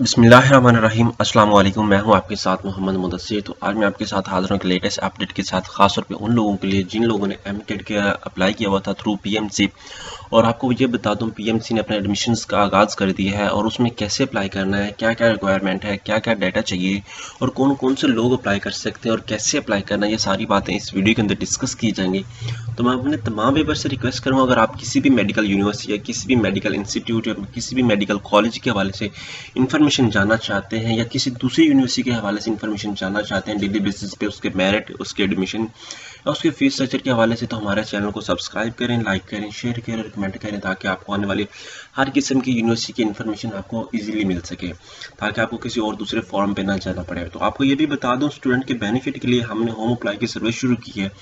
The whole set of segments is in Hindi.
बिस्मिल्लाहिर्रहमानिर्रहीम अस्सलाम वालेकुम। मैं हूं आपके साथ मोहम्मद मुदस्सिर। तो आज मैं आपके साथ हाजिर हूं कि लेटेस्ट अपडेट के साथ, खासतौर पे उन लोगों के लिए जिन लोगों ने एमटेट के अप्लाई किया हुआ था थ्रू पीएमसी। और आपको ये बता दूं, पीएमसी ने अपने एडमिशन्स का आगाज़ कर दिया है और उसमें कैसे अप्लाई करना है, क्या क्या रिक्वायरमेंट है, क्या क्या डाटा चाहिए और कौन कौन से लोग अप्लाई कर सकते हैं और कैसे अप्लाई करना है, ये सारी बातें इस वीडियो के अंदर डिस्कस की जाएंगी। तो मैं अपने तमाम व्यूअर्स से रिक्वेस्ट करूँगा, अगर आप किसी भी मेडिकल यूनिवर्सिटी या किसी भी मेडिकल इंस्टीट्यूट या किसी भी मेडिकल कॉलेज के हवाले से इन्फॉर्मेशन जानना चाहते हैं या किसी दूसरी यूनिवर्सिटी के हवाले से इन्फॉर्मेशन जानना चाहते हैं डेली बेसिस पे, उसके मेरिट, उसके एडमिशन या उसके फीस स्ट्रक्चर के हवाले से, तो हमारे चैनल को सब्सक्राइब करें, लाइक करें, शेयर करें, कमेंट करें, ताकि आपको आने वाली हर किस्म की यूनिवर्सिटी की इन्फॉर्मेशन आपको इजीली मिल सके, ताकि आपको किसी और दूसरे फॉर्म पे ना जाना पड़े। तो आपको ये भी बता दूं, स्टूडेंट के बेनिफिट के लिए हमने होम अप्लाई की सर्विस शुरू की है।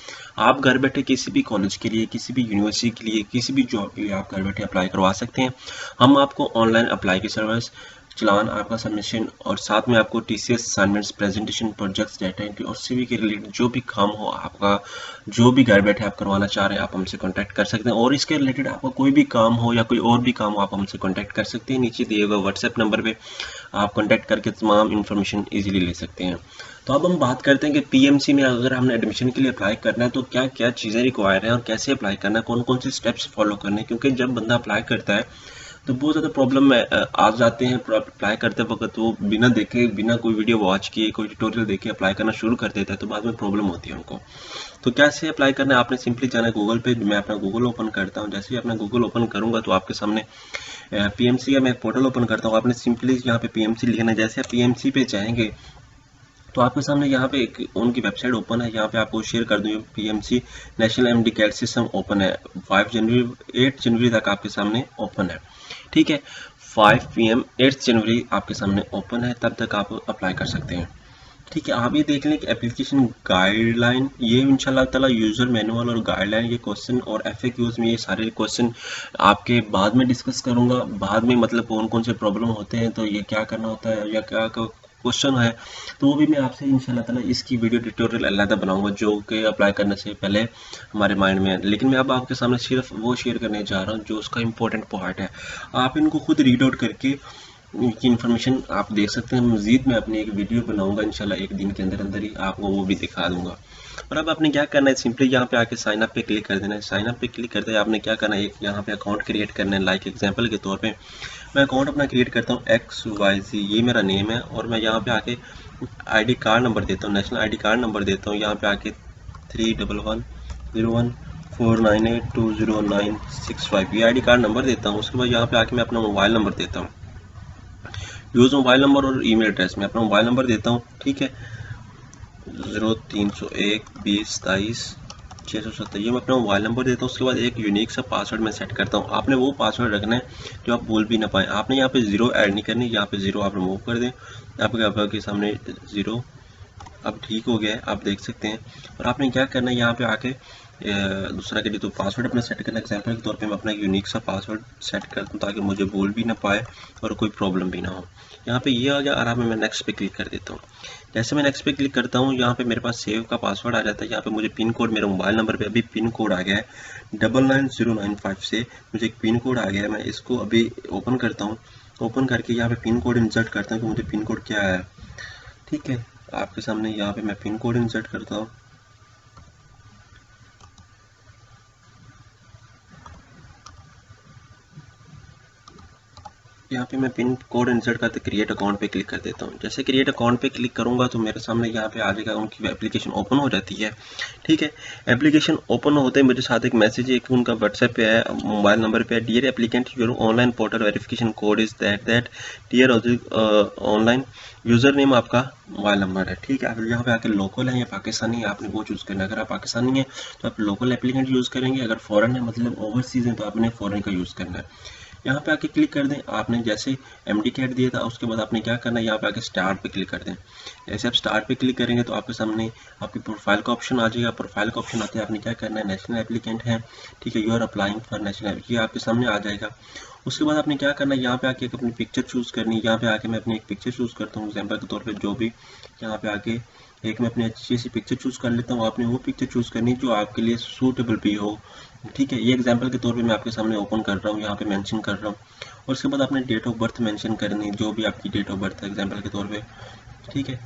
आप घर बैठे किसी भी कॉलेज के लिए, किसी भी यूनिवर्सिटी के लिए, किसी भी जॉब के लिए आप घर बैठे अप्लाई करवा सकते हैं। हम आपको ऑनलाइन अप्लाई की सर्विस, चलान, आपका सबमिशन और साथ में आपको TCS assignments, presentation, projects, data entry और सीवी के रिलेटेड जो भी काम हो आपका, जो भी घर बैठे आप करवाना चाह रहे हैं, आप हमसे कांटेक्ट कर सकते हैं। और इसके रिलेटेड आपका कोई भी काम हो या कोई और भी काम हो, आप हमसे कांटेक्ट कर सकते हैं। नीचे दिए हुए व्हाट्सएप नंबर पे आप कांटेक्ट करके तमाम इन्फॉर्मेशन इजीली ले सकते हैं। तो अब हम बात करते हैं कि पीएमसी में अगर हमने एडमिशन के लिए अप्लाई करना है तो क्या क्या चीज़ें रिक्वायर हैं और कैसे अप्लाई करना है, कौन कौन से स्टेप्स फॉलो करने हैं। क्योंकि जब बंदा अप्लाई करता है तो बहुत ज़्यादा प्रॉब्लम में आ जाते हैं। अप्लाई करते वक्त वो बिना देखे, बिना कोई वीडियो वॉच किए, कोई ट्यूटोरियल देखे अप्लाई करना शुरू कर देता है, तो बाद में प्रॉब्लम होती है उनको। तो कैसे अप्लाई करना है, आपने सिंपली जाना है गूगल पे। मैं अपना गूगल ओपन करता हूँ। जैसे ही अपना गूगल ओपन करूँगा तो आपके सामने पीएमसी का मैं एक पोर्टल ओपन करता हूँ। आपने सिंपली यहाँ पे पीएमसी लिखना है। जैसे आप पीएमसी पे जाएंगे तो आपके सामने यहाँ पे एक उनकी वेबसाइट ओपन है। यहाँ पे आपको शेयर कर दूँ, PMC national MD CAT system open है। 8 जनवरी तक आपके सामने ओपन है। ठीक है, 5 PM 8 जनवरी आपके सामने ओपन है, तब तक आप अप्लाई कर सकते हैं। ठीक है, आप ये देख लें कि एप्लीकेशन गाइडलाइन, ये इंशाल्लाह ताला यूज़र मैनुअल और गाइडलाइन, ये क्वेश्चन और एफएक्यूज में ये सारे क्वेश्चन आपके बाद में डिस्कस करूंगा। बाद में मतलब कौन कौन से प्रॉब्लम होते हैं, तो ये क्या करना होता है या क्या क्वेश्चन है, तो वो भी मैं आपसे इंशाल्लाह ताला इसकी वीडियो ट्यूटोरियल अलग बनाऊंगा, जो कि अप्लाई करने से पहले हमारे माइंड में है। लेकिन मैं अब आपके सामने सिर्फ वो शेयर करने जा रहा हूँ जो उसका इंपॉर्टेंट पार्ट है। आप इनको खुद रीड आउट करके की इन्फॉर्मेशन आप देख सकते हैं। मज़ीद मैं अपनी एक वीडियो बनाऊंगा इंशाल्लाह, एक दिन के अंदर अंदर ही आपको वो भी दिखा दूंगा। और अब आपने क्या करना है, सिंपली यहाँ पे आके साइन अप पे क्लिक कर देना है। साइन अप पे क्लिक करते ही आपने क्या करना है, एक यहाँ पे अकाउंट क्रिएट करना है। लाइक एग्जांपल के तौर पे मैं अकाउंट अपना क्रिएट करता हूँ XYZ, ये मेरा नेम है। और मैं यहाँ पे आके आईडी कार्ड नंबर देता हूँ, नेशनल आईडी कार्ड नंबर देता हूँ। यहाँ पे आके 311014982096 ये आईडी कार्ड नंबर देता हूँ। उसके बाद यहाँ पे आके मैं अपना मोबाइल नंबर देता हूँ। यूज़ मोबाइल नंबर और ईमेल एड्रेस में अपना मोबाइल नंबर देता हूँ। ठीक है, 030120222670 ये मैं अपना मोबाइल नंबर देता हूँ। उसके बाद एक यूनिक सा पासवर्ड मैं सेट करता हूँ। आपने वो पासवर्ड रखना है जो आप भूल भी ना पाए। आपने यहाँ पे ज़ीरो ऐड नहीं करनी, यहाँ पे ज़ीरो आप रिमूव कर दें। आपके सामने ज़ीरो अब ठीक हो गया है, आप देख सकते हैं। और आपने क्या करना है, यहाँ पे आके दूसरा के लिए तो पासवर्ड अपना सेट करना। एग्जाम्पल के तौर पे मैं अपना यूनिक सा पासवर्ड सेट करता हूँ ताकि मुझे भूल भी ना पाए और कोई प्रॉब्लम भी ना हो। यहाँ पे ये आ गया, आराम में मैं नेक्स्ट पे क्लिक कर देता हूँ। जैसे मैं नेक्स्ट पे क्लिक करता हूँ, यहाँ पे मेरे पास सेव का पासवर्ड आ जाता है। यहाँ पे मुझे पिन कोड, मेरे मोबाइल नंबर पे अभी पिन कोड आ गया है 99095 से मुझे एक पिन कोड आ गया है। मैं इसको अभी ओपन करता हूँ। ओपन करके यहाँ पे पिन कोड इंसर्ट करता हूँ कि मुझे पिन कोड क्या है। ठीक है, आपके सामने यहाँ पे मैं पिन कोड इंसर्ट करता हूँ। यहाँ पे मैं पिन कोड इंसर्ट करते क्रिएट अकाउंट पे क्लिक कर देता हूँ। जैसे क्रिएट अकाउंट पे क्लिक करूंगा तो मेरे सामने यहाँ पे आ जाएगा, उनकी एप्लीकेशन ओपन हो जाती है। ठीक है, एप्लीकेशन ओपन होते ही मुझे साथ एक मैसेज है कि उनका व्हाट्सएप पे है, मोबाइल नंबर पे है। Dear applicant, your online portal verification code is that dear online user name आपका मोबाइल नंबर है। ठीक है, अगर यहाँ पे आके लोकल है या पाकिस्तानी है, आपने वो चूज़ करना है। अगर आप पाकिस्तानी है तो आप लोकल एप्लीकेंट यूज़ करेंगे, अगर फॉरेन है मतलब ओवरसीज है तो आपने फॉरेन का यूज़ करना है। यहाँ पे आके क्लिक कर दें। आपने जैसे एमडी कैट दिया था, उसके बाद आपने क्या करना है, यहाँ पे आके स्टार्ट पे क्लिक कर दें। जैसे आप स्टार्ट पे क्लिक करेंगे तो आपके सामने आपकी प्रोफाइल का ऑप्शन आ जाएगा। प्रोफाइल का ऑप्शन आते ही आपने क्या करना है, नेशनल एप्लीकेंट है, ठीक है, you are applying for national, ये आपके सामने आ जाएगा। उसके बाद आपने क्या करना है, यहाँ पे आके एक अपनी पिक्चर चूज़ करनी है। यहाँ पे आके मैं अपनी एक पिक्चर चूज़ करता हूँ एग्जाम्पल के तौर पे, जो भी यहाँ पे आके एक मैं अपनी अच्छी सी पिक्चर चूज़ कर लेता हूँ। आपने वो पिक्चर चूज़ करनी जो आपके लिए सूटेबल भी हो, ठीक है। ये एग्जाम्पल के तौर पे मैं आपके सामने ओपन कर रहा हूँ, यहाँ पे मेंशन कर रहा हूँ। और उसके बाद आपने डेट ऑफ बर्थ मेंशन करनी है, जो भी आपकी डेट ऑफ बर्थ है एग्जाम्पल के तौर पे, ठीक है।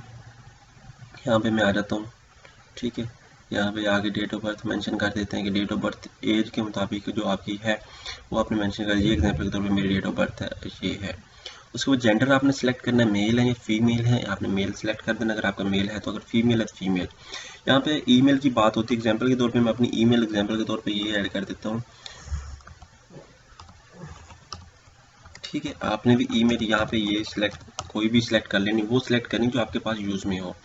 यहाँ पे मैं आ जाता हूँ, ठीक है। यहाँ पे आगे डेट ऑफ बर्थ मेंशन कर देते हैं कि डेट ऑफ बर्थ एज के मुताबिक जो आपकी है वो आपने मेंशन कर दिया। एग्जाम्पल के तौर पे मेरी डेट ऑफ बर्थ है ये है। उसके बाद जेंडर आपने सेलेक्ट करना है, मेल है या फीमेल है, आपने मेल सेलेक्ट कर देना अगर आपका मेल है तो, अगर फीमेल है तो फीमेल। यहाँ पे ईमेल की बात होती है, एग्जाम्पल के तौर पे मैं अपनी ईमेल एग्जाम्पल के तौर पे ये ऐड कर देता हूँ, ठीक है। आपने भी ईमेल यहाँ पे ये सिलेक्ट कोई भी सिलेक्ट कर लेनी, वो सिलेक्ट करनी जो आपके पास यूज़ में हो।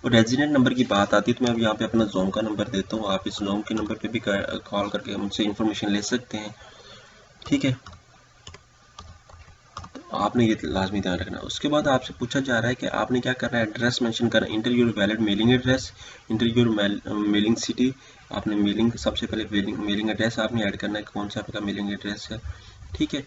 और रेजिडेंट नंबर की बात आती है तो मैं अब यहाँ पे अपना जोन का नंबर देता हूँ। आप इस जोन के नंबर पे भी कॉल करके मुझसे इन्फॉर्मेशन ले सकते हैं, ठीक है। तो आपने ये लाजमी ध्यान रखना। उसके बाद आपसे पूछा जा रहा है कि आपने क्या करना है, एड्रेस मेंशन करना है। Inter your valid mailing address, inter your mailing city. आपने मेलिंग सबसे पहले मेलिंग एड्रेस आपने ऐड करना है, कौन सा आपका मेलिंग एड्रेस है, ठीक है।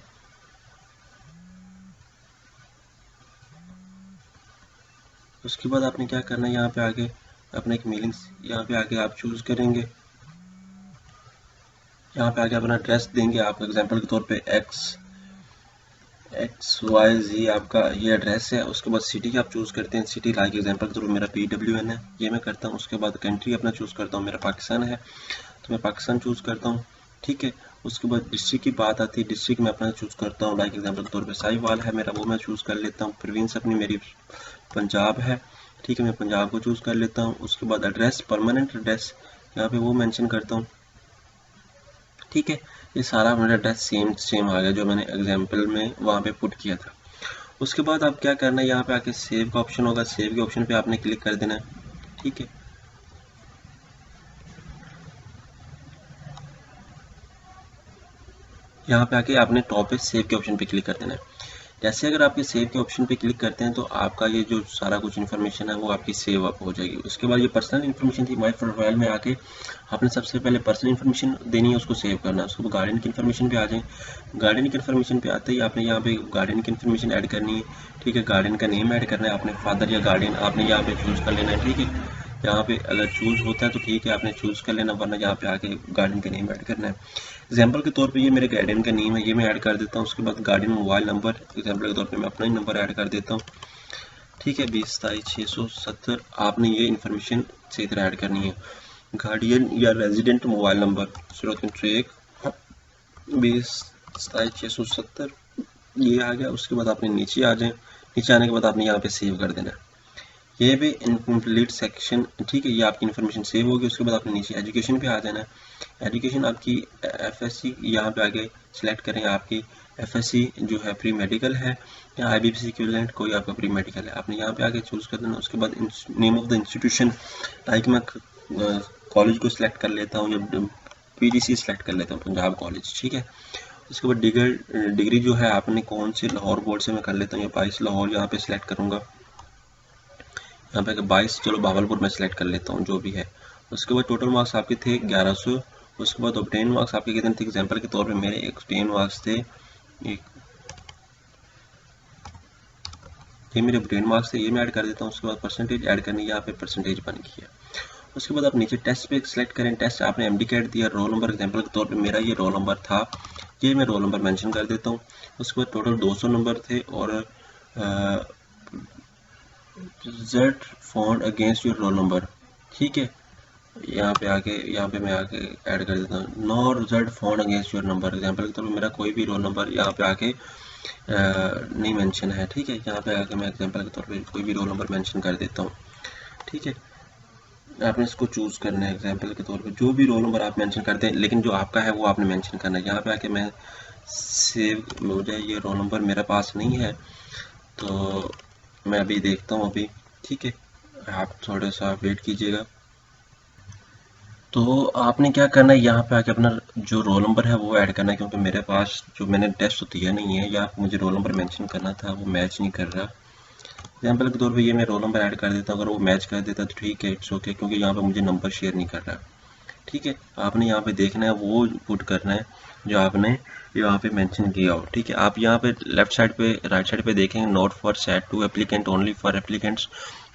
उसके बाद आपने क्या करना है, यहाँ पे आगे अपना एक मेलिंग, यहाँ पे आगे आप चूज करेंगे, यहाँ पे आगे अपना एड्रेस देंगे आप एग्जांपल के तौर पे XYZ आपका ये एड्रेस है। उसके बाद सिटी आप चूज करते हैं, सिटी लाइक एग्जांपल के तौर पे मेरा PWN है, ये मैं करता हूँ। उसके बाद कंट्री अपना चूज करता हूँ, मेरा पाकिस्तान है तो मैं पाकिस्तान चूज करता हूँ, ठीक है। उसके बाद डिस्ट्रिक्ट की बात आती है, डिस्ट्रिक्ट मैं अपना चूज करता हूँ, लाइक एग्जांपल के तौर पे साहिवाल है मेरा, वो मैं चूज कर लेता हूँ। प्रोविंस अपनी मेरी पंजाब है, ठीक है, मैं पंजाब को चूज कर लेता हूँ। उसके बाद एड्रेस, परमानेंट एड्रेस यहाँ पे वो मेंशन करता हूँ, ठीक है। ये सारा मेरा एड्रेस सेम आ गया जो मैंने एग्जाम्पल में वहाँ पे पुट किया था। उसके बाद आप क्या करना है, यहाँ पे आके सेव का ऑप्शन होगा, सेव के ऑप्शन पे आपने क्लिक कर देना है, ठीक है। यहाँ पे आके आपने टॉप पे सेव के ऑप्शन पे क्लिक कर देना है। जैसे अगर आपके सेव के ऑप्शन पे क्लिक करते हैं तो आपका ये जो सारा कुछ इन्फॉर्मेशन है वो आपकी सेव अप हो जाएगी। उसके बाद ये पर्सनल इन्फॉर्मेशन थी, माई प्रोफाइल में आके आपने सबसे पहले पर्सनल इन्फॉर्मेशन देनी है, उसको सेव करना है। उसको गार्डियन की इन्फॉर्मेशन पे आ जाए, गार्डियन की इन्फॉर्मेशन पे आते ही आपने यहाँ पे गार्डियन की इन्फॉर्मेशन ऐड करनी है, ठीक है। गार्डियन का नेम ऐड करना है आपने, फादर या गार्डियन आपने यहाँ पे चूज कर लेना है, ठीक है। यहाँ पे अगर चूज होता है तो ठीक है, आपने चूज कर लेना, वरना यहाँ पे आके गार्डियन का नेम ऐड करना है। एग्जाम्पल के तौर पे ये मेरे गार्डियन का नेम है, ये मैं ऐड कर देता हूँ। उसके बाद गार्डियन मोबाइल नंबर एग्जाम्पल के तौर पे मैं अपना ही नंबर ऐड कर देता हूँ, ठीक है, 20 27 670। आपने ये इन्फॉर्मेशन सही तरह ऐड करनी है। गार्डियन या रेजिडेंट मोबाइल नंबर 031 20 27 670 ये आ गया। उसके बाद आपने नीचे आ जाए, नीचे आने के बाद आपने यहाँ पे सेव कर देना है। ये भी इनकम्प्लीट सेक्शन, ठीक है, ये आपकी इन्फॉर्मेशन सेव होगी। उसके बाद आपने नीचे एजुकेशन पे आ जाना है। एजुकेशन आपकी FSC यहाँ पे आगे सिलेक्ट करें, आपकी FSC जो है प्री मेडिकल है या IBPC इक्विवेलेंट कोई आपका प्री मेडिकल है, आपने यहाँ पे आगे चूज कर देना। उसके बाद name of the institution, like मैं कॉलेज को सिलेक्ट कर लेता हूँ या PGC सिलेक्ट कर लेता हूँ, पंजाब कॉलेज, ठीक है। उसके बाद डिग्री जो है आपने कौन से, लाहौर बोर्ड से मैं कर लेता हूँ या 22 लाहौर यहाँ पे सिलेक्ट करूँगा। यहाँ पे 22 चलो भावलपुर में सिलेक्ट कर लेता हूँ जो भी है। उसके बाद टोटल मार्क्स आपके थे 1100। उसके बाद ऑब्टेन मार्क्स आपके कितने थे, एग्जाम्पल के तौर पे मेरे ऑब्टेन मार्क्स थे ये मेरे ऑब्टेन मार्क्स थे, ये मैं ऐड कर देता हूँ। उसके बाद परसेंटेज ऐड करनी है, यहाँ पे परसेंटेज बन गई है। उसके बाद आप नीचे टेस्ट पे सिलेक्ट करें, टेस्ट आपने MD कैट दिया, रोल नंबर एग्जाम्पल के तौर पे मेरा ये रोल नंबर था, ये मैं रोल नंबर मेंशन कर देता हूँ। उसके बाद टोटल 200 नंबर थे और result found against your roll number, ठीक है। यहाँ पे मैं आके ऐड कर देता हूँ, no result found against your number. Example के तौर पर मेरा कोई भी रोल नंबर यहाँ पे आके नहीं मेंशन है, ठीक है। यहाँ पे आके मैं एग्जाम्पल के तौर पे कोई भी रोल नंबर मेंशन कर देता हूँ, ठीक है। आपने इसको चूज करना है, एग्जाम्पल के तौर पे जो भी रोल नंबर आप मेंशन करते हैं, लेकिन जो आपका है वो आपने मेंशन करना है। यहाँ पे आके मैं सेव, मुझे ये रोल नंबर मेरे पास नहीं है तो मैं अभी देखता हूँ अभी, ठीक है, आप थोड़ा सा वेट कीजिएगा। तो आपने क्या करना है, यहाँ पे आके अपना जो रोल नंबर है वो ऐड करना है, क्योंकि मेरे पास जो मैंने टेस्ट दिया नहीं है या मुझे रोल नंबर मेंशन करना था वो मैच नहीं कर रहा। एग्जाम्पल के तौर पे ये मैं रोल नंबर ऐड कर देता हूँ, अगर वो मैच कर देता तो ठीक है, इट्स ओके, क्योंकि यहाँ पे मुझे नंबर शेयर नहीं कर रहा, ठीक है, आपने यहाँ पे देखना है, वो पुट करना है जो आपने यहाँ पे मेंशन किया हो। ठीक है, आप यहाँ पे लेफ्ट साइड पे राइट साइड पे देखेंगे, note for CET to applicant only for applicants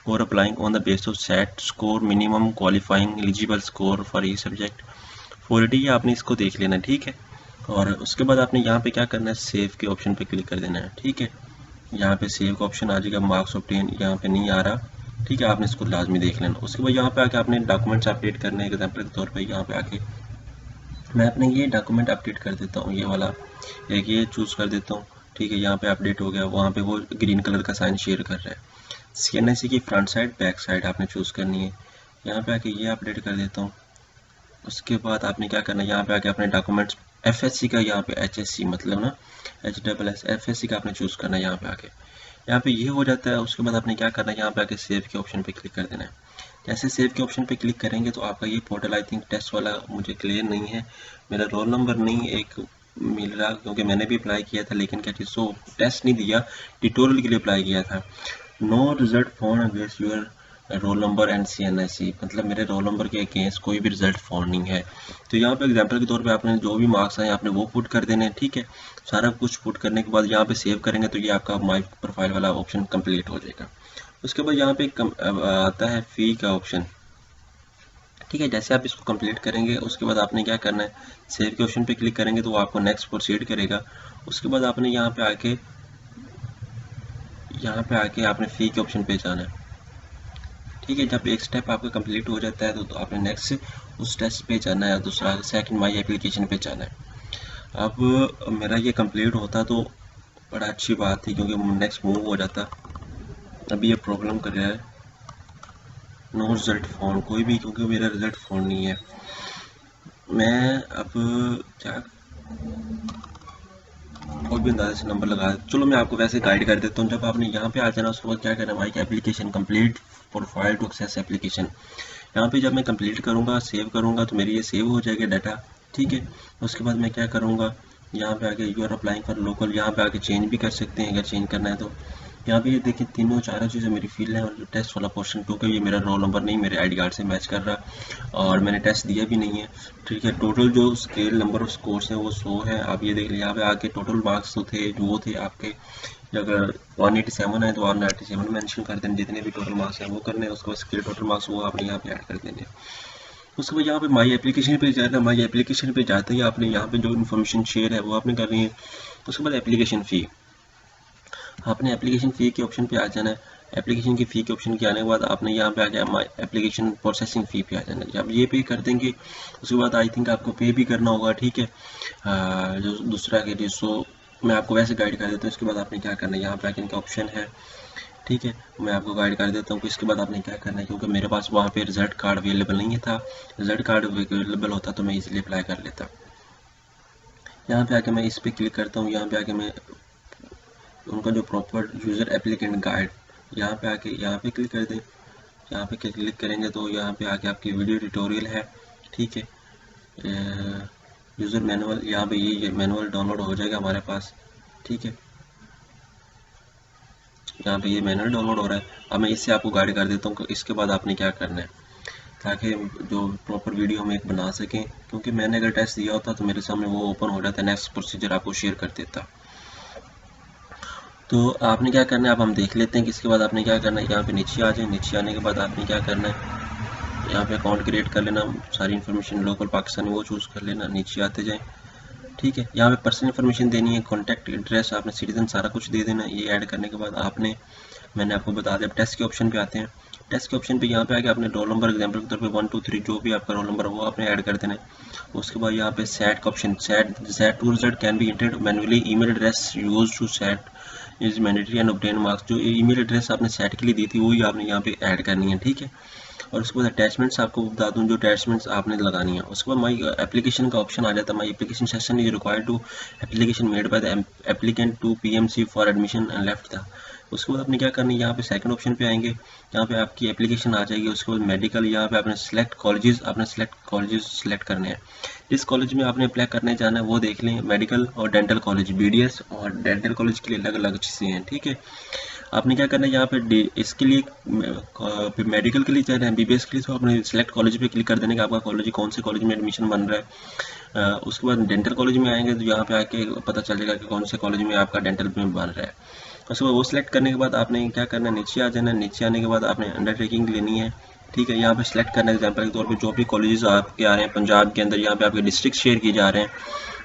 और applying on the basis of CET score minimum qualifying eligible score for each subject 480 है, आपने इसको देख लेना है। ठीक है, और उसके बाद आपने यहाँ पे क्या करना है, सेव के ऑप्शन पे क्लिक कर देना है। ठीक है, यहाँ पे सेव का ऑप्शन आ जाएगा, मार्क्स ऑब्टेन यहाँ पे नहीं आ रहा। ठीक है, आपने इसको लाजमी देख लेना। उसके बाद यहाँ पे आके आपने डॉक्यूमेंट्स अपडेट करने हैं। एग्जाम्पल के तौर पे यहाँ पे आके मैं अपने ये डॉक्यूमेंट अपडेट कर देता हूँ, ये वाला एक ये चूज़ कर देता हूँ। ठीक है, यहाँ पे अपडेट हो गया, वहाँ पे वो ग्रीन कलर का साइन शेयर कर रहा है। CNSE की फ्रंट साइड बैक साइड आपने चूज़ करनी है। यहाँ पे आके ये अपडेट कर देता हूँ। उसके बाद आपने क्या करना है, यहाँ पे आके अपने डॉक्यूमेंट्स FSC का, यहाँ पे HSC मतलब ना HSS FSC का आपने चूज़ करना है। यहाँ पे आके यहाँ पे ये हो जाता है। उसके बाद आपने क्या करना है, यहाँ पे आके सेव के ऑप्शन पे क्लिक कर देना है। जैसे सेव के ऑप्शन पे क्लिक करेंगे तो आपका ये पोर्टल आई थिंक टेस्ट वाला मुझे क्लियर नहीं है, मेरा रोल नंबर नहीं एक मिल रहा, क्योंकि मैंने भी अप्लाई किया था, लेकिन क्या चीज़ सो टेस्ट नहीं दिया, ट्यूटोरियल के लिए अप्लाई किया था। No result found against your roll number and CNSE, मतलब मेरे रोल नंबर के अगेंस्ट कोई भी रिजल्ट फाउंड नहीं है। तो यहाँ पे एग्जांपल के तौर पे आपने जो भी मार्क्स आए आपने वो पुट कर देने हैं। ठीक है, सारा कुछ पुट करने के बाद यहाँ पे सेव करेंगे तो ये आपका माई प्रोफाइल वाला ऑप्शन कंप्लीट हो जाएगा। उसके बाद यहाँ पे आता है फ़ी का ऑप्शन। ठीक है, जैसे आप इसको कंप्लीट करेंगे उसके बाद आपने क्या करना है, सेव के ऑप्शन पे क्लिक करेंगे तो वो आपको नेक्स्ट प्रोसीड करेगा। उसके बाद आपने यहाँ पे आके आपने फ़ी के ऑप्शन पे जाना है। ठीक है, जब एक स्टेप आपका कंप्लीट हो जाता है तो आपने नेक्स्ट उस टेस्ट पे जाना है, दूसरा सेकंड माई एप्लीकेशन पे जाना है। अब मेरा ये कंप्लीट होता तो बड़ा अच्छी बात थी, क्योंकि नेक्स्ट मूव हो जाता। अभी ये प्रॉब्लम कर रहा है, नो रिजल्ट फाउंड, कोई भी, क्योंकि मेरा रिजल्ट फाउंड नहीं है। मैं अब क्या और भी अंदाजे से नंबर लगा, चलो मैं आपको वैसे गाइड कर देता हूँ। जब आपने यहाँ पे आ जाना उसके बाद क्या करना है, my application complete profile to access application, यहाँ पे जब मैं कंप्लीट करूँगा सेव करूँगा तो मेरी ये सेव हो जाएगा डाटा। ठीक है, उसके बाद मैं क्या करूँगा, यहाँ पे आके you are applying for local, यहाँ पे आके चेंज भी कर सकते हैं अगर चेंज करना है तो। यहाँ पे ये देखिए तीनों चारों चीज़ें मेरी फील है, और जो टेस्ट वाला पोर्शन, क्योंकि ये मेरा रोल नंबर नहीं मेरे ID कार्ड से मैच कर रहा और मैंने टेस्ट दिया भी नहीं है। ठीक है, टोटल जो स्केल नंबर ऑफ स्कोर्स हैं वो 100 है। आप ये देख लीजिए, यहाँ पे आके टोटल मार्क्स तो थे वो थे आपके, अगर 187 है तो 187 मेंशन कर देने, जितने भी टोटल मार्क्स हैं वो करने हैं। उसके बाद स्केल टोटल मार्क्स वो आपने यहाँ पे ऐड कर देने। उसके बाद यहाँ पे माई एप्लीकेशन पे जाना है। माई एप्लीकेशन पे जाते ही आपने यहाँ पे जो इन्फॉर्मेशन शेयर है वो आपने करनी है। उसके बाद एप्लीकेशन फ़ी, आपने एप्लीकेशन फ़ी के ऑप्शन पे आ जाना है। एप्लीकेशन की फ़ी के ऑप्शन के आने के बाद आपने यहाँ पे आ गया माई एप्लीकेशन प्रोसेसिंग फ़ी पे आ जाना है। जब ये पे कर देंगे उसके बाद आई थिंक आपको पे भी करना होगा। ठीक है, जो दूसरा के लिए, सो मैं आपको वैसे गाइड कर देता हूँ। इसके बाद आपने क्या करना है, यहाँ पे इनका ऑप्शन है। ठीक है, मैं आपको गाइड कर देता हूँ कि इसके बाद आपने क्या करना है, क्योंकि मेरे पास वहाँ पे रिजल्ट कार्ड अवेलेबल नहीं था। रिजल्ट कार्ड अवेलेबल होता तो मैं इजीली अप्लाई कर लेता। यहाँ पे आके मैं इस पर क्लिक करता हूँ। यहाँ पे आके मैं उनका जो प्रॉपर यूज़र एप्लीकेंट गाइड, यहाँ पे आके यहाँ पे क्लिक कर दें। यहाँ पे क्लिक करेंगे तो यहाँ पे आके आपकी वीडियो ट्यूटोरियल है। ठीक है, यूज़र मैनुअल, यहाँ पे ये मैनुअल डाउनलोड हो जाएगा हमारे पास। ठीक है, यहाँ पे ये मैनुअल डाउनलोड हो रहा है। अब मैं इससे आपको गाइड कर देता हूँ कि इसके बाद आपने क्या करना है, ताकि जो प्रॉपर वीडियो हम एक बना सकें, क्योंकि मैंने अगर टेस्ट दिया होता तो मेरे सामने वो ओपन हो जाता, नेक्स्ट प्रोसीजर आपको शेयर कर देता। तो आपने क्या करना है, अब हम देख लेते हैं कि इसके बाद आपने क्या करना है। यहाँ पे नीचे आ जाए, नीचे आने के बाद आपने क्या करना है, यहाँ पे अकाउंट क्रिएट कर लेना, सारी इन्फॉर्मेशन लोकल पाकिस्तानी वो चूज़ कर लेना, नीचे आते जाएँ। ठीक है, यहाँ पे पर्सनल इन्फॉर्मेशन देनी है, कॉन्टैक्ट एड्रेस, आपने सिटीजन सारा कुछ दे देना। ये ऐड करने के बाद आपने, मैंने आपको बता दिया, टेस्ट के ऑप्शन पे आते हैं। टेस्ट के ऑप्शन पे यहाँ पे आके आपने रोल नंबर एग्जाम्पल के तौर पे 1 2 3 जो भी आपका रोल नंबर है वो आपने ऐड कर देना है। उसके बाद यहाँ पे सेट का option, set to result can be entered manually, email address use to set is mandatory and obtain marks, जो ईमेल एड्रेस आपने सेट के लिए दी थी वही आपने यहाँ पे ऐड करनी है। ठीक है, और उसके बाद अटैचमेंट्स आपको बता दूं जो अटैचमेंट्स आपने लगानी है। उसके बाद माई एप्लीकेशन का ऑप्शन आ जाता है, my application session is required to application made by the applicant to PMC for admission and left था। उसके बाद आपने क्या करना है, यहाँ पे सेकंड ऑप्शन पे आएंगे, यहाँ पे आपकी एप्लीकेशन आ जाएगी। उसके बाद मेडिकल, यहाँ पे आपने सिलेक्ट कॉलेजेस सेलेक्ट करने हैं। जिस कॉलेज में आपने अप्लाई करने जाना है वो देख लें, मेडिकल और डेंटल कॉलेज, BDS और डेंटल कॉलेज के लिए अलग अलग चीज़ें हैं। ठीक है, आपने क्या करना है यहाँ पे इसके लिए मेडिकल के लिए चाह रहे हैं MBBS के लिए, तो आपने सिलेक्ट कॉलेज पे क्लिक कर देने का आपका कॉलेज कौन से कॉलेज में एडमिशन बन रहा है। उसके बाद डेंटल कॉलेज में आएंगे तो यहाँ पे आके पता चलेगा कि कौन से कॉलेज में आपका डेंटल में बन रहा है। उसके बाद वो सिलेक्ट करने के बाद आपने क्या करना है, नीचे आ जाना है। नीचे आने के बाद आपने अंडरटेकिंग लेनी है, ठीक है। यहाँ पे सिलेक्ट करना है एग्जाम्पल के तौर पे जो भी कॉलेजेस आपके आ रहे हैं पंजाब के अंदर, यहाँ पे आपके डिस्ट्रिक्ट शेयर किए जा रहे हैं।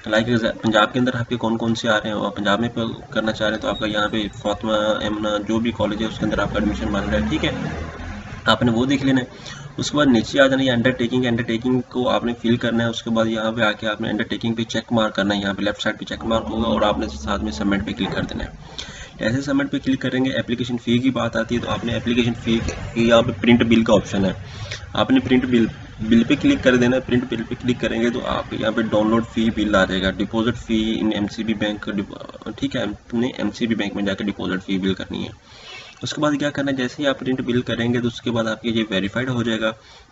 लाइक पंजाब के अंदर आपके कौन कौन से आ रहे हैं और पंजाब में करना चाह रहे हैं तो आपका यहाँ पे फातिमा एमना जो भी कॉलेज है उसके अंदर आपका एडमिशन बन रहा है, ठीक है। आपने वो देख लेना है। उसके बाद नीचे आ जाना है अंडरटेकिंग को आपने फिल करना है। उसके बाद यहाँ पे आके आपने अंडरटेकिंग पे चेक मार्क करना है, यहाँ पे लेफ्ट साइड पे चेक मार्क होगा और आपने साथ में सबमिट पे क्लिक कर देना है। ऐसे सबमिट पे क्लिक करेंगे, एप्लीकेशन फ़ी की बात आती है तो आपने एप्लीकेशन फ़ी यहाँ पे प्रिंट बिल का ऑप्शन है, आपने प्रिंट बिल पे क्लिक कर देना है। प्रिंट बिल पे क्लिक करेंगे तो आप यहाँ पे डाउनलोड फ़ी बिल आ जाएगा, डिपॉजिट फ़ी इन MCB बैंक, ठीक है। आपने MCB बैंक में जाकर डिपॉजिट फ़ी बिल करनी है। उसके बाद क्या करना है, जैसे ही आप प्रिंट बिल करेंगे तो उसके बाद आपके ये वेरीफाइड हो जाएगा,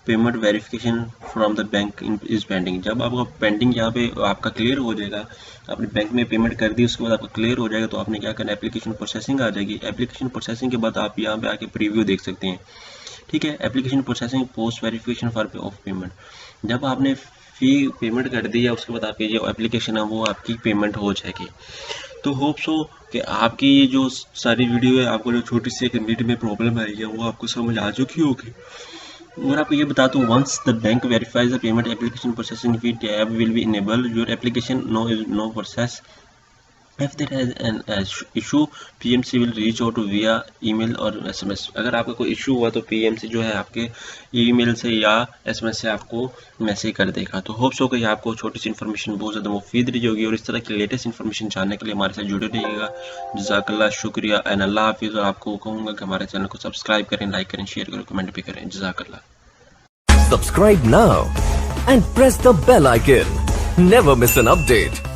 payment verification from the bank is pending. जब आपका पेंडिंग यहाँ पे आपका क्लियर हो जाएगा, आपने बैंक में पेमेंट कर दी, उसके बाद आपका क्लियर हो जाएगा तो आपने क्या करना है, एप्लीकेशन प्रोसेसिंग आ जाएगी। एप्लीकेशन प्रोसेसिंग के बाद आप यहाँ पे आके प्रीव्यू देख सकते हैं, ठीक है। Application processing post verification for of payment, जब आपने फ़ी पेमेंट कर दी है उसके बाद आपकी जो एप्लीकेशन है वो आपकी पेमेंट हो जाएगी। तो होप सो कि आपकी ये जो सारी वीडियो है, आपको जो छोटी सी एक नीट में प्रॉब्लम आई है वो आपको समझ आ चुकी होगी। और आपको ये बता दूँ, once the bank verifies the payment application processing fee tab will be enable your application no process. If there is an issue, PMC will reach out via email और SMS। अगर आपका कोई इशू हुआ तो PMC जो है आपके ईमेल से या SMS से आपको मैसेज कर देगा। तो होप्स हो कि आपको छोटी सी इन्फॉर्मेशन बहुत ज़्यादा मुफीद रही होगी और इस तरह की लेटेस्ट इन्फॉर्मेशन जानने के लिए हमारे साथ जुड़े रहिएगा। जज़ाकल्लाह, शुक्रिया एंड अल्लाह हाफिज़। और आपको कहूँगा कि हमारे चैनल को सब्सक्राइब करें, लाइक करें, शेयर करें, कमेंट भी करें। जज़ाकल्लाह। Subscribe now and press the bell icon. Never miss an update.